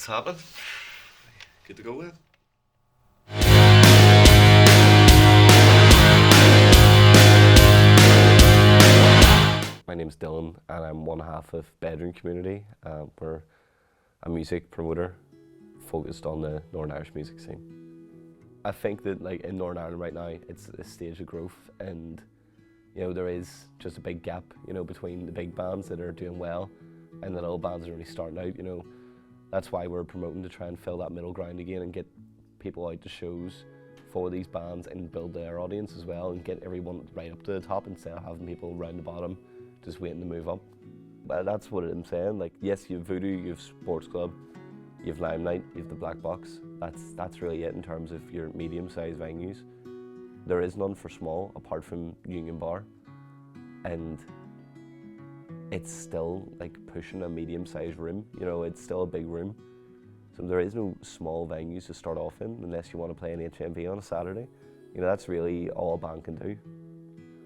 happening. Good to go then. My name's Dylan and I'm one half of Bedroom Community. We're a music promoter focused on the Northern Irish music scene. I think that like in Northern Ireland right now it's a stage of growth, and you know there is just a big gap, you know, between the big bands that are doing well and the little bands that are really starting out. You know, that's why we're promoting to try and fill that middle ground again and get people out to shows for these bands and build their audience as well and get everyone right up to the top instead of having people around the bottom just waiting to move up. But that's what I'm saying. Like, yes, you have Voodoo, you have Sports Club, you have Limelight, you have the Black Box. That's really it in terms of your medium-sized venues. There is none for small apart from Union Bar, and it's still like pushing a medium-sized room. You know, it's still a big room. So there is no small venues to start off in unless you want to play an HMV on a Saturday. You know, that's really all a band can do.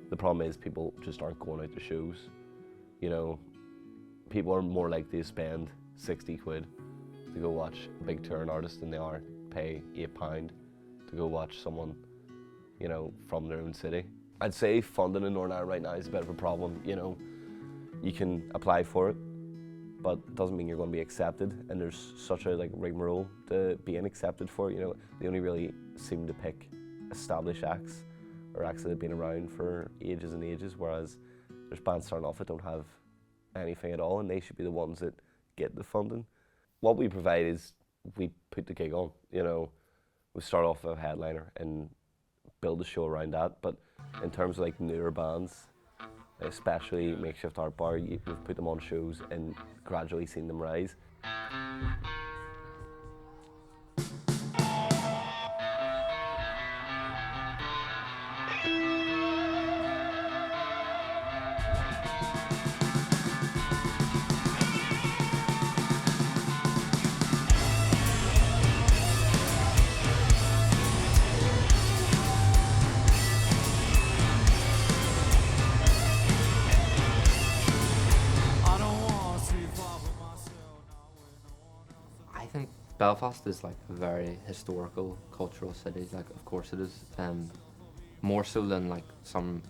The problem is people just aren't going out to shows. You know, people are more likely to spend 60 quid to go watch a big touring artist than they are pay £8 to go watch someone, you know, from their own city. I'd say funding in Northern Ireland right now is a bit of a problem. You know, you can apply for it, but it doesn't mean you're going to be accepted, and there's such a like rigmarole to being accepted for it. You know, they only really seem to pick established acts or acts that have been around for ages and ages, whereas there's bands starting off that don't have anything at all, and they should be the ones that get the funding. What we provide is we put the gig on. You know, we start off with a headliner and build a show around that. But in terms of like newer bands, especially Makeshift Art Bar, we've put them on shows and gradually seen them rise. I think Belfast is like a very historical, cultural city. Like, of course it is. More so than like some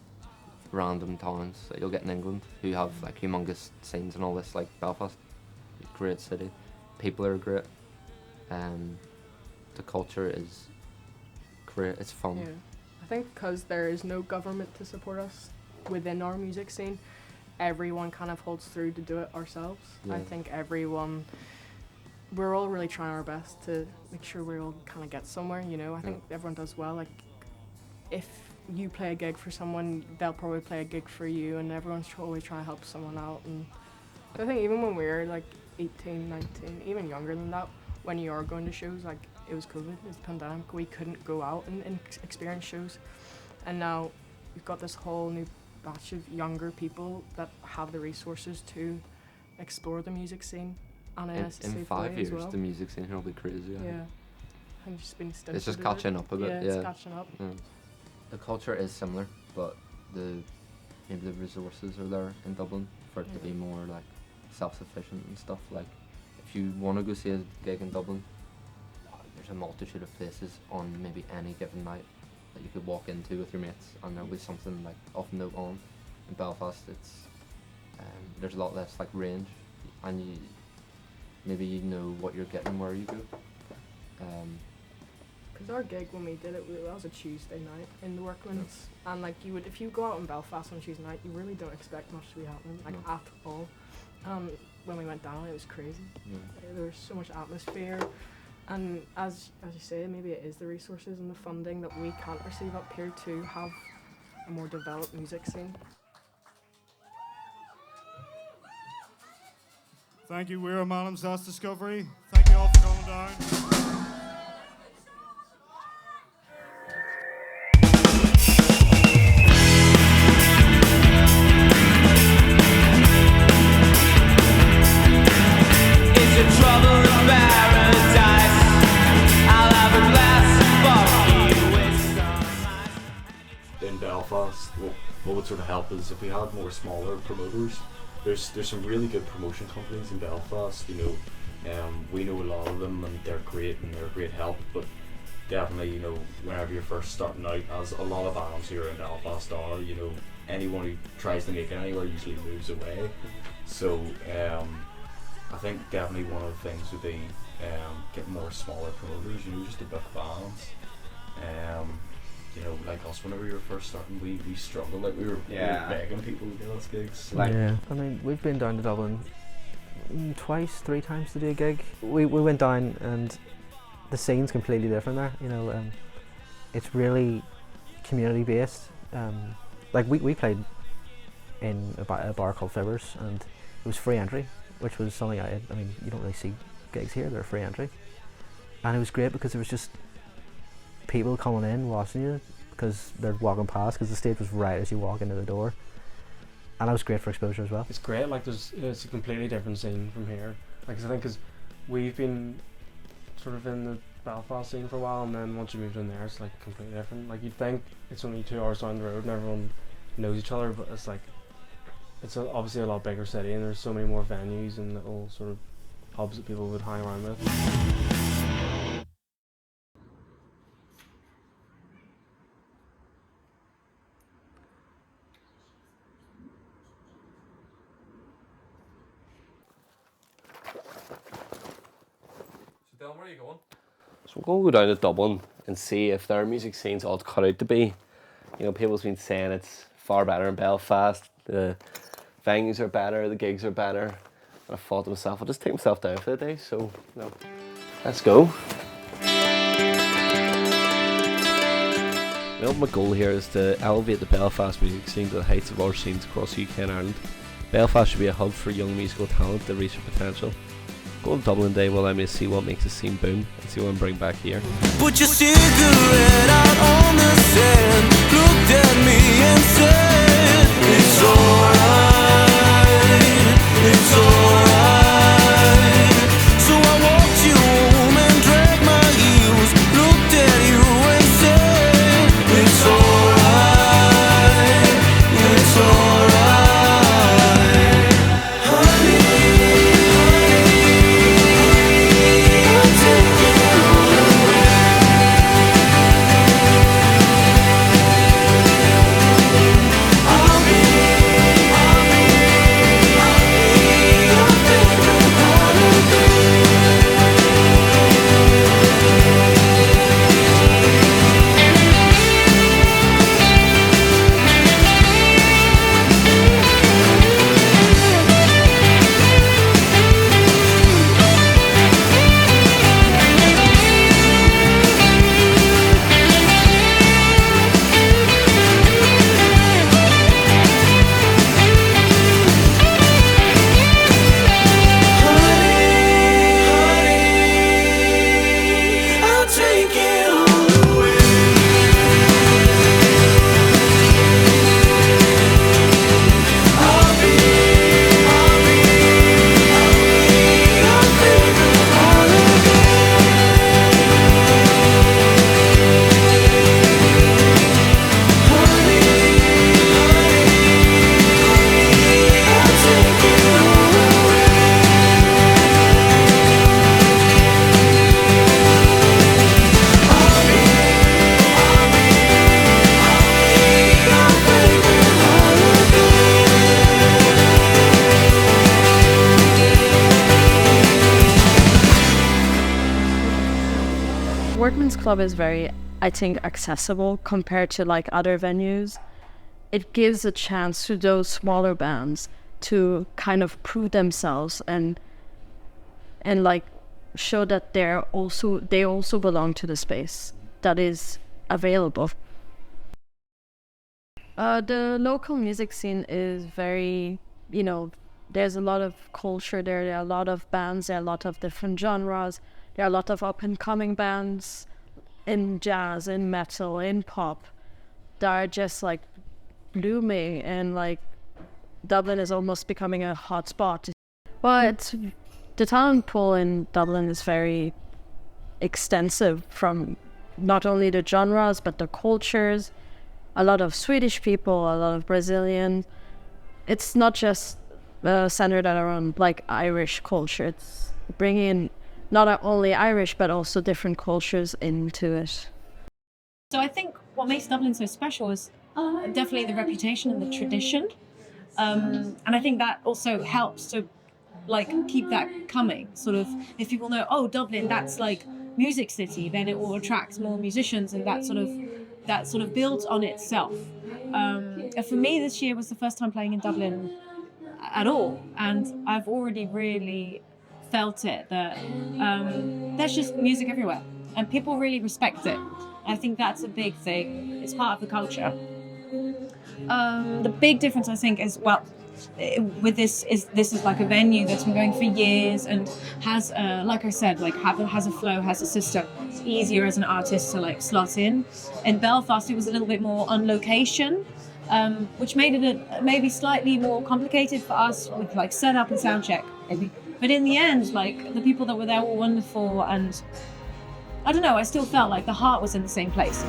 random towns that you'll get in England who have like humongous scenes and all this. Like Belfast, great city. People are great. The culture is great. It's fun. Yeah, I think because there is no government to support us within our music scene, everyone kind of holds through to do it ourselves. Yeah. I think we're all really trying our best to make sure we all kind of get somewhere, you know. I think everyone does well. Like, if you play a gig for someone, they'll probably play a gig for you, and everyone's always trying to help someone out. And I think even when we were like 18, 19, even younger than that, when you are going to shows, like it was COVID, it was the pandemic, we couldn't go out and experience shows. And now we've got this whole new batch of younger people that have the resources to explore the music scene. And in 5 years, the music scene here will be crazy. Yeah. I think it's just catching up a bit. Yeah, it's catching up. Yeah. The culture is similar, but maybe the resources are there in Dublin for it to be more like self-sufficient and stuff. Like, if you want to go see a gig in Dublin, there's a multitude of places on maybe any given night that you could walk into with your mates, and there'll be something like of note on. In Belfast, it's there's a lot less like range, and maybe you know what you're getting where you go. Because our gig when we did it, that was a Tuesday night in the Worklands, and like if you go out in Belfast on a Tuesday night, you really don't expect much to be happening, like at all. When we went down, it was crazy. There was so much atmosphere, and as you say, maybe it is the resources and the funding that we can't receive up here to have a more developed music scene. Thank you, we're Malum's Last Discovery. Thank you all for coming down. It's a trouble in paradise. I'll have a glass of vodka with some ice. In Belfast, what would sort of help is if we had more smaller promoters. There's some really good promotion companies in Belfast, you know, We know a lot of them, and they're great and they're a great help. But definitely, whenever you're first starting out, as a lot of bands here in Belfast are, anyone who tries to make it anywhere usually moves away. So I think definitely one of the things would be get more smaller promoters, just to book bands. Like us, whenever we were first starting, we struggled. Like we were begging people to give us gigs. I mean, we've been down to Dublin twice, 3 times to do a gig. We went down and the scene's completely different there. It's really community based. Like we played in a bar called Fibbers, and it was free entry, which was something I mean, you don't really see gigs here, they're free entry. And it was great because there was just people coming in watching you because they're walking past, because the stage was right as you walk into the door. And that was great for exposure as well. It's great, like it's a completely different scene from here. Like I think because we've been sort of in the Belfast scene for a while, and then once you moved in there, it's like completely different. Like you'd think it's only 2 hours down the road and everyone knows each other, but it's like obviously a lot bigger city, and there's so many more venues and little sort of hubs that people would hang around with. Dylan, where are you going? So we're going to go down to Dublin and see if their music scene's all it's cut out to be. People's been saying it's far better in Belfast, the venues are better, the gigs are better. And I thought to myself, I'll just take myself down for the day, so let's go. My goal here is to elevate the Belfast music scene to the heights of other scenes across the UK and Ireland. Belfast should be a hub for young musical talent to reach their potential. Go to Dublin Day will allow me to see what makes the scene boom and see what I can bring back here. Put your cigarette out on the sand, looked at me and said, it's alright, it's alright. So I walked you home and dragged my heels, looked at you and said, it's alright, it's alright. Honey, Workman's Club is very, I think, accessible compared to like other venues. It gives a chance to those smaller bands to kind of prove themselves and like show that they also belong to the space that is available. The local music scene is very, there's a lot of culture there. There are a lot of bands. There are a lot of different genres. There are a lot of up-and-coming bands in jazz, in metal, in pop that are just like blooming, and like Dublin is almost becoming a hot spot. Well, the talent pool in Dublin is very extensive, from not only the genres but the cultures. A lot of Swedish people, a lot of Brazilian. It's not just centered around like Irish culture. bringing in not only Irish but also different cultures into it. So I think what makes Dublin so special is definitely the reputation and the tradition, and I think that also helps to keep that coming. Sort of, if people know, oh, Dublin, that's like music city, then it will attract more musicians, and that sort of builds on itself. And for me, this year was the first time playing in Dublin at all, and I've already really felt it that there's just music everywhere, and people really respect it. I think that's a big thing. It's part of the culture. The big difference, I think, is with this is like a venue that's been going for years and has, like I said, has a flow, has a system. It's easier as an artist to slot in. In Belfast, it was a little bit more on location, which made it maybe slightly more complicated for us with setup and sound check. Maybe. But in the end, the people that were there were wonderful, and I don't know, I still felt like the heart was in the same place.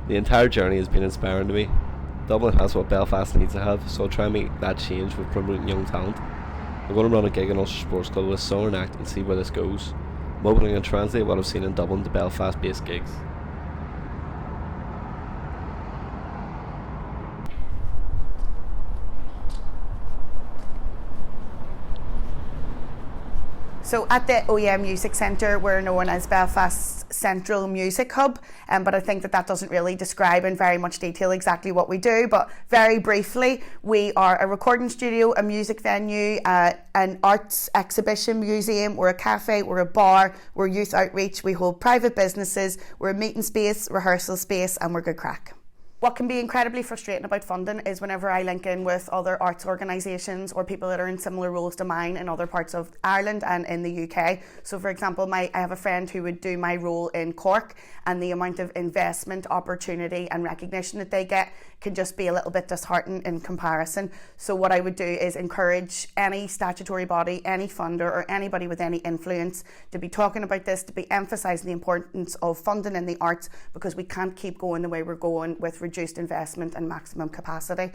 The entire journey has been inspiring to me. Dublin has what Belfast needs to have, so I'll try and make that change with promoting young talent. I'm going to run a gig in Ulster Sports Club with Summer Act and see where this goes. I'm hoping I can translate what I've seen in Dublin to Belfast-based gigs. So at the OEM Music Centre, we're known as Belfast's Central Music Hub, but I think that doesn't really describe in very much detail exactly what we do. But very briefly, we are a recording studio, a music venue, an arts exhibition museum, we're a cafe, we're a bar, we're youth outreach, we hold private businesses, we're a meeting space, rehearsal space, and we're good crack. What can be incredibly frustrating about funding is whenever I link in with other arts organisations or people that are in similar roles to mine in other parts of Ireland and in the UK. So for example, I have a friend who would do my role in Cork, and the amount of investment, opportunity and recognition that they get can just be a little bit disheartening in comparison. So what I would do is encourage any statutory body, any funder or anybody with any influence to be talking about this, to be emphasising the importance of funding in the arts, because we can't keep going the way we're going with reduced investment and maximum capacity.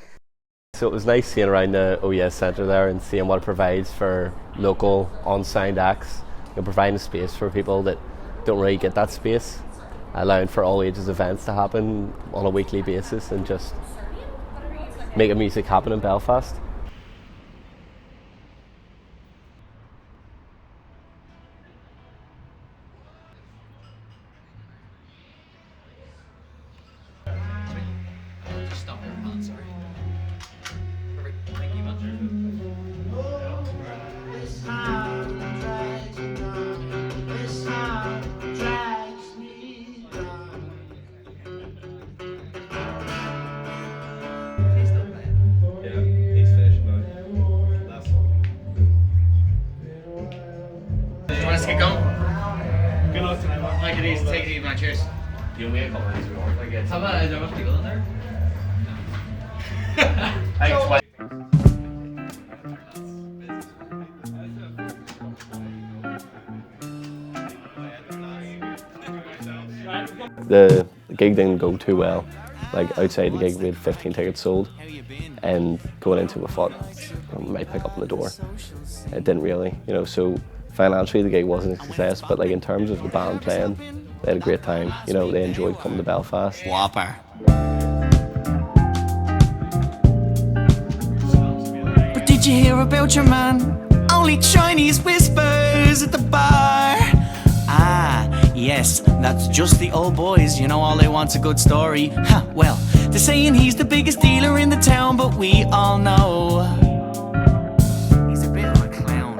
So it was nice seeing around the OES Centre there and seeing what it provides for local on-sound acts, providing a space for people that don't really get that space, allowing for all ages events to happen on a weekly basis and just making music happen in Belfast. Let's get going. Good luck tonight, man. Take it easy, man. Cheers. You and me a couple minutes ago. How about, is there much people in there? Thanks, The gig didn't go too well. Outside the gig we had 15 tickets sold, and going into it I thought I might pick up on the door. It didn't really, so financially the gig wasn't a success, but in terms of the band playing, they had a great time. They enjoyed coming to Belfast. Whopper. But did did you hear about your man? Only Chinese whispers at the bar. Ah, yes, that's just the old boys. You know, all they want's a good story. Ha, well, they're saying he's the biggest dealer in the town, but we all know he's a bit of a clown.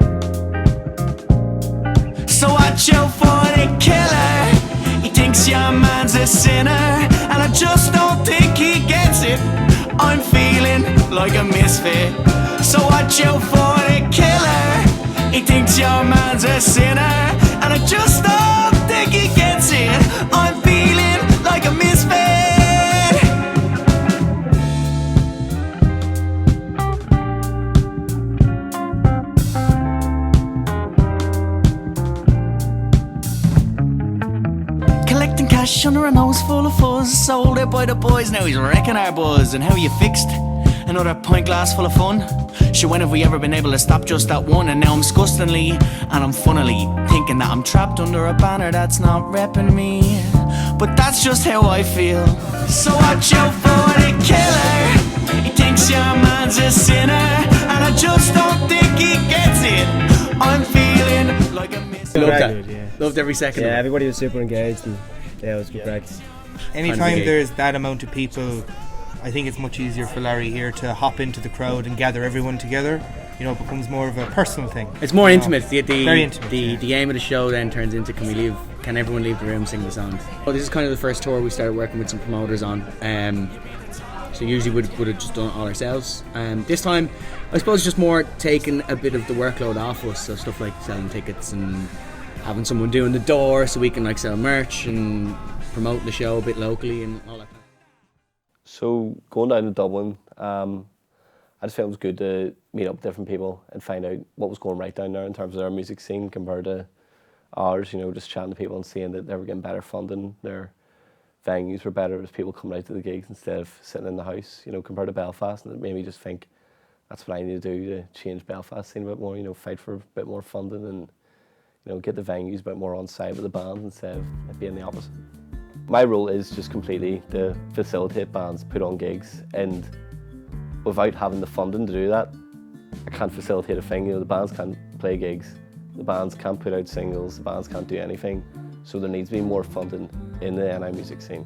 So watch out for the killer. He thinks your man's a sinner, and I just don't think he gets it. I'm feeling like a misfit. So watch out for the killer. He thinks your man's a sinner, and I just don't think he gets it. I'm feeling like a misfit. Collecting cash under a nose full of fuzz. Sold out by the boys, now he's wrecking our buzz. And how you fixed? Another pint glass full of fun. Sure, when have we ever been able to stop just that one? And now I'm disgustingly, and I'm funnily thinking that I'm trapped under a banner that's not repping me. But that's just how I feel. So watch out for the killer. He thinks your man's a sinner, and I just don't think he gets it. I'm feeling like a miss. Loved every second. Yeah, everybody was super engaged, and yeah, it was good practice. Anytime there's that amount of people, I think it's much easier for Larry here to hop into the crowd and gather everyone together. You know, it becomes more of a personal thing. It's more intimate. Very intimate. The aim of the show then turns into can everyone leave the room singing the songs? Well, this is kind of the first tour we started working with some promoters on. So usually would have just done it all ourselves. This time, I suppose just more taking a bit of the workload off us. So stuff like selling tickets and having someone doing the door so we can like sell merch and promote the show a bit locally and all that. So going down to Dublin, I just felt it was good to meet up with different people and find out what was going right down there in terms of their music scene compared to ours. You know, just chatting to people and seeing that they were getting better funding, their venues were better, as people coming out to the gigs instead of sitting in the house. You know, compared to Belfast, and it made me just think that's what I need to do to change Belfast scene a bit more. You know, fight for a bit more funding and get the venues a bit more on side with the bands instead of it being the opposite. My role is just completely to facilitate bands, put on gigs, and without having the funding to do that, I can't facilitate a thing. You know, the bands can't play gigs, the bands can't put out singles, the bands can't do anything. So there needs to be more funding in the NI music scene.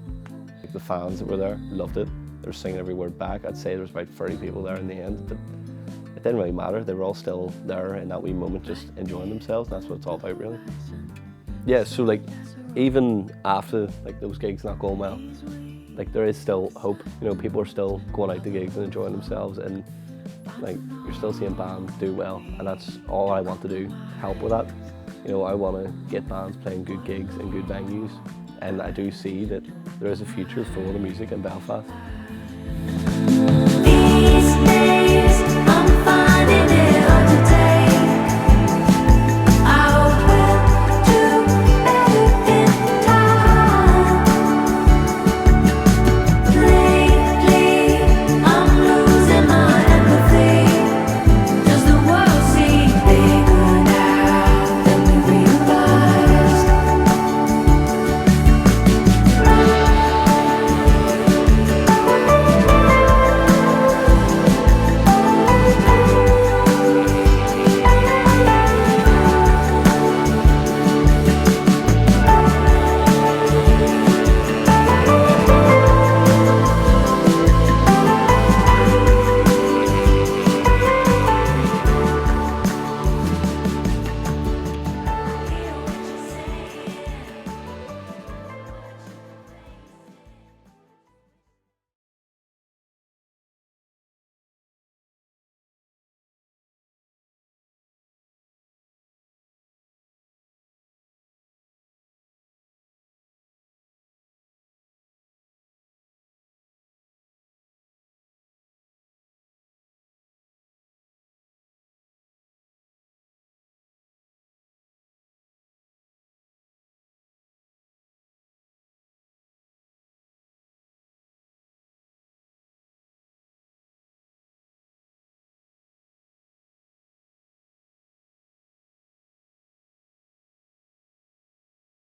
Like the fans that were there loved it. They were singing every word back. I'd say there was about 30 people there in the end, but it didn't really matter. They were all still there in that wee moment, just enjoying themselves. That's what it's all about, really. Yeah, so like, even after like those gigs not going well, like there is still hope. You know, people are still going out to gigs and enjoying themselves, and like you're still seeing bands do well, and that's all I want to do, help with that. You know, I want to get bands playing good gigs and good venues, and I do see that there is a future for the music in Belfast.